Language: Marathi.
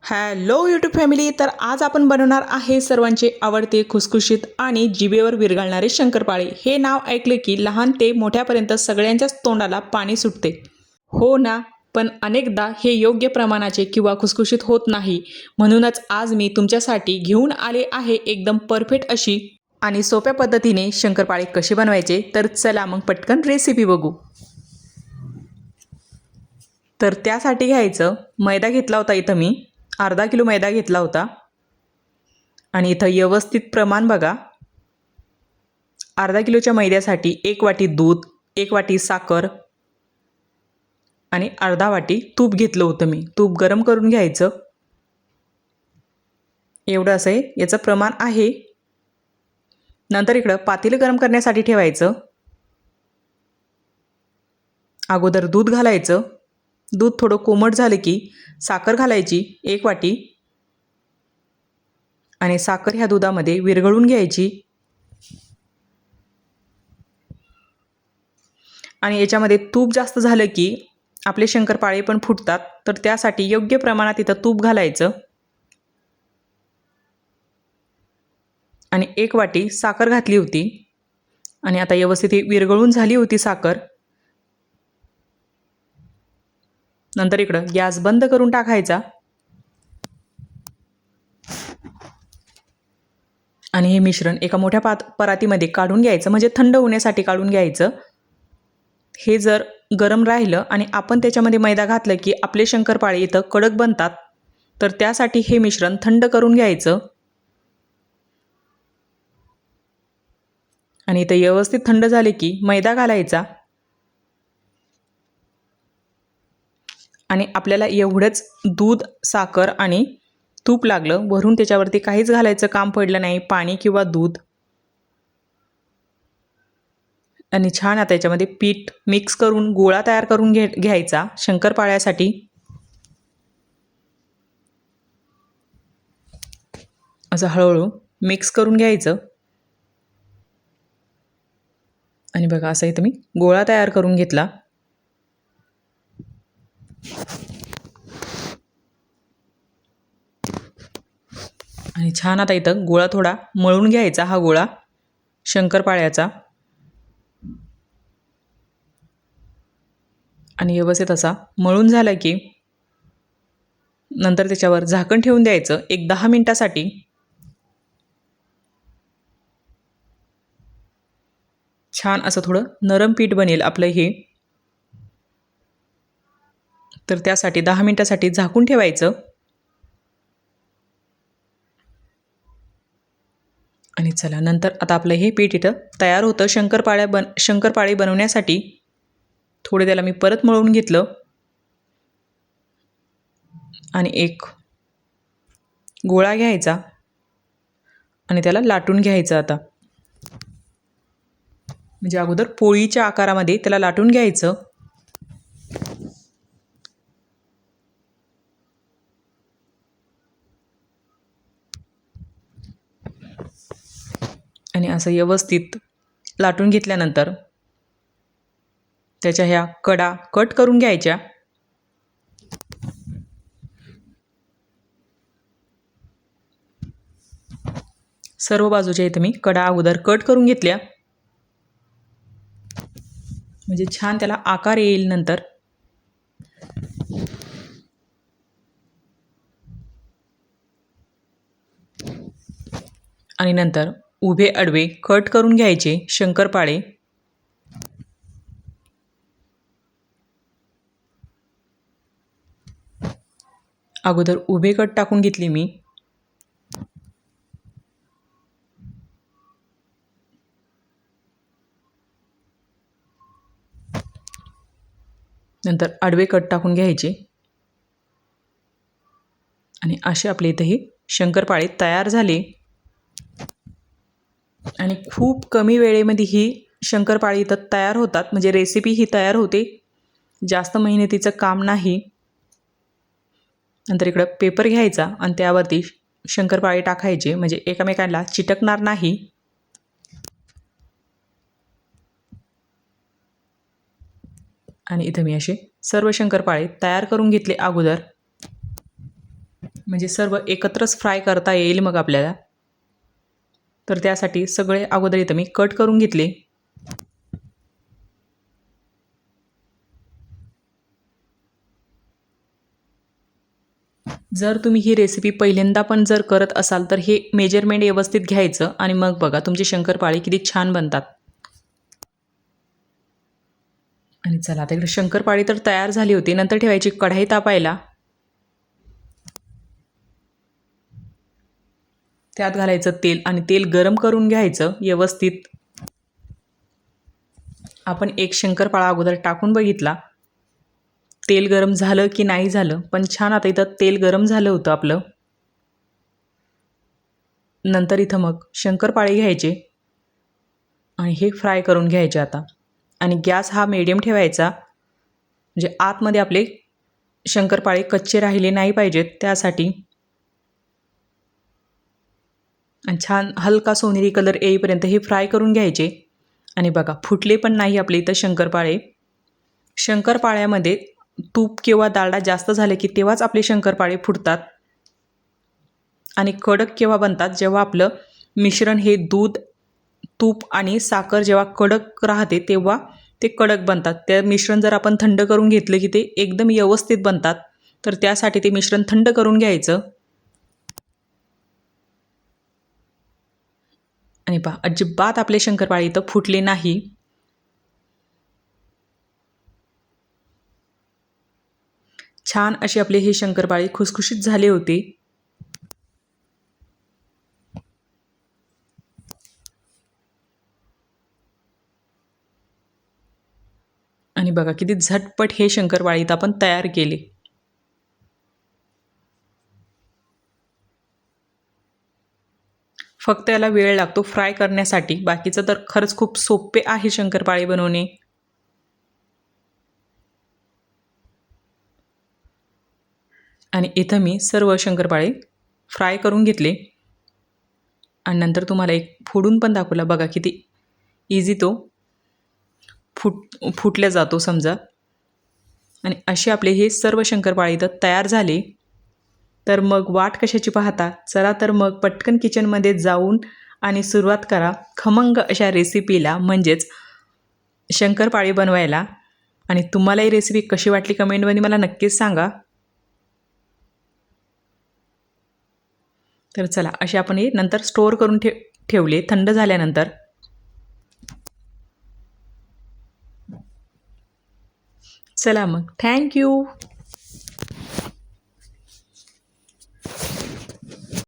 Hello YouTube family. तर आज आपण बनवणार आहे सर्वांचे आवडते खुसखुशीत आणि जिभेवर विरघळणारे शंकरपाळे. हे नाव ऐकले की लहान ते मोठ्यापर्यंत सगळ्यांच्याच तोंडाला पाणी सुटते, हो ना. पण अनेकदा हे योग्य प्रमाणाचे किंवा खुसखुशीत होत नाही. म्हणूनच आज मी तुमच्यासाठी घेऊन आले आहे एकदम परफेक्ट अशी आणि सोप्या पद्धतीने शंकरपाळे कसे बनवायचे. तर चला मग पटकन रेसिपी बघू. तर त्यासाठी घ्यायचं मैदा घेतला होता. इथं मी अर्धा किलो मैदा घेतला होता. आणि इथं व्यवस्थित प्रमाण बघा. अर्धा किलोच्या मैद्यासाठी 1 वाटी दूध, 1 वाटी साखर आणि अर्धा वाटी तूप घेतलं होतं मी. तूप गरम करून घ्यायचं. एवढं असं याचं प्रमाण आहे. नंतर इकडं पातेलं गरम करण्यासाठी ठेवायचं. अगोदर दूध घालायचं. दूध थोडं कोमट झालं की साखर घालायची 1 वाटी आणि साखर ह्या दुधामध्ये विरघळून घ्यायची. आणि याच्यामध्ये तूप जास्त झालं की आपले शंकरपाळे पण फुटतात. तर त्यासाठी योग्य प्रमाणात इथं तूप घालायचं. आणि 1 वाटी साखर घातली होती. आणि आता व्यवस्थित ही विरघळून झाली होती साखर. नंतर इकडं गॅस बंद करून टाकायचा. आणि हे मिश्रण एका मोठ्या परातीमध्ये काढून घ्यायचं, म्हणजे थंड होण्यासाठी काढून घ्यायचं. हे जर गरम राहिलं आणि आपण त्याच्यामध्ये मैदा घातलं की आपले शंकरपाळे इथं कडक बनतात. तर त्यासाठी हे मिश्रण थंड करून घ्यायचं. आणि इथं व्यवस्थित थंड झाले की मैदा घालायचा. आणि आपल्याला एवढंच दूध, साखर आणि तूप लागलं. वरून त्याच्यावरती काहीच घालायचं काम पडलं नाही, पाणी किंवा दूध. आणि छान आता याच्यामध्ये पीठ मिक्स करून गोळा तयार करून घ्यायचा शंकरपाळ्यासाठी. असं हळूहळू मिक्स करून घ्यायचं. आणि बघा असं इथं मी गोळा तयार करून घेतला. आणि छान आता इथं गोळा थोडा मळून घ्यायचा, हा गोळा शंकरपाळ्याचा. आणि व्यवस्थित असा मळून झाला की नंतर त्याच्यावर झाकण ठेवून द्यायचं 10 मिनिटासाठी. छान असं थोडं नरम पीठ बनेल आपलं हे. तर त्यासाठी 10 मिनिटासाठी झाकून ठेवायचं. आणि चला नंतर आता आपलं हे पीठ इथं तयार होतं शंकरपाळे बनवण्यासाठी. थोडे त्याला मी परत मळून घेतलं. आणि एक गोळा घ्यायचा आणि त्याला लाटून घ्यायचं आता. म्हणजे अगोदर पोळीच्या आकारामध्ये त्याला लाटून घ्यायचं. आणि असं व्यवस्थित लाटून घेतल्यानंतर त्याच्या ह्या कडा कट करून घ्यायच्या. सर्व बाजूच्या इथं मी कडा अगोदर कट करून घेतल्या, म्हणजे छान त्याला आकार येईल नंतर. आणि नंतर उभे आडवे कट करून घ्यायचे शंकरपाळे. अगोदर उभे कट टाकून घेतले मी. नंतर आडवे कट टाकून घ्यायचे. आणि असे आपले इथं हे शंकरपाळे तयार झाले. आणि खूप कमी वेळेमध्ये ही शंकरपाळे इथं तयार होतात, म्हणजे रेसिपी ही तयार होते. जास्त मेहनतीचं काम नाही. नंतर इकडं पेपर घ्यायचा आणि त्यावरती शंकरपाळे टाकायचे, म्हणजे एकमेकांना चिटकणार नाही. आणि इथं मी असे सर्व शंकरपाळे तयार करून घेतले अगोदर. म्हणजे सर्व एकत्रच फ्राय करता येईल मग आपल्याला. तर त्यासाठी सगळे अगोदर इथं मी कट करून घेतले. जर तुम्ही ही रेसिपी पहिल्यांदा पण जर करत असाल तर हे मेजरमेंट व्यवस्थित घ्यायचं आणि मग बघा तुमची शंकरपाळी किती छान बनतात. आणि चला आता इकडे शंकरपाळी तर तयार झाली होती. नंतर ठेवायची कढई तापायला. त्यात घालायचं तेल आणि तेल गरम करून घ्यायचं व्यवस्थित. आपण एक शंकरपाळा अगोदर टाकून बघितला तेल गरम झालं की नाही झालं, पण छान आता इथं तेल गरम झालं होतं आपलं. नंतर इथं मग शंकरपाळे घ्यायचे आणि हे फ्राय करून घ्यायचे आता. आणि गॅस हा मीडियम ठेवायचा, म्हणजे आतमध्ये आपले शंकरपाळे कच्चे राहिले नाही पाहिजेत त्यासाठी. आणि छान हलका सोनेरी कलर येईपर्यंत हे फ्राय करून घ्यायचे. आणि बघा फुटले पण नाही आपले इथं शंकरपाळे. शंकरपाळ्यामध्ये तूप किंवा डालडा जास्त झाले की तेव्हाच आपले शंकरपाळे फुटतात. आणि कडक केव्हा बनतात, जेव्हा आपलं मिश्रण हे दूध, तूप आणि साखर जेव्हा कडक राहते तेव्हा ते कडक बनतात. ते मिश्रण जर आपण थंड करून घेतलं की ते एकदम व्यवस्थित बनतात. तर त्यासाठी ते मिश्रण थंड करून घ्यायचं. आणि पहा अजिबात आपले शंकरपाळे इथं फुटले नाही. छान असे आपले हे शंकरपाळे खुसखुशीत झाले होते. आणि बघा किती झटपट हे शंकरपाळे इथं आपण तयार केले. फक्त याला वेळ लागतो फ्राय करण्यासाठी, बाकीचं तर खरंच खूप सोपे आहे शंकरपाळे बनवणे. आणि इथं मी सर्व शंकरपाळे फ्राय करून घेतले आणि नंतर तुम्हाला एक फोडून पण दाखवला. बघा किती इझी तो फुटल्या जातो समजा. आणि असे आपले हे सर्व शंकरपाळे इथं तयार झाले. तर मग वाट कशाची पाहता, चला तर मग पटकन किचनमध्ये जाऊन आणि सुरुवात करा खमंग अशा रेसिपीला, म्हणजेच शंकरपाळे बनवायला. आणि तुम्हाला ही रेसिपी कशी वाटली कमेंटमध्ये मला नक्कीच सांगा. तर चला असे आपण हे नंतर स्टोअर करून ठेवले थंड झाल्यानंतर. चला मग थँक्यू.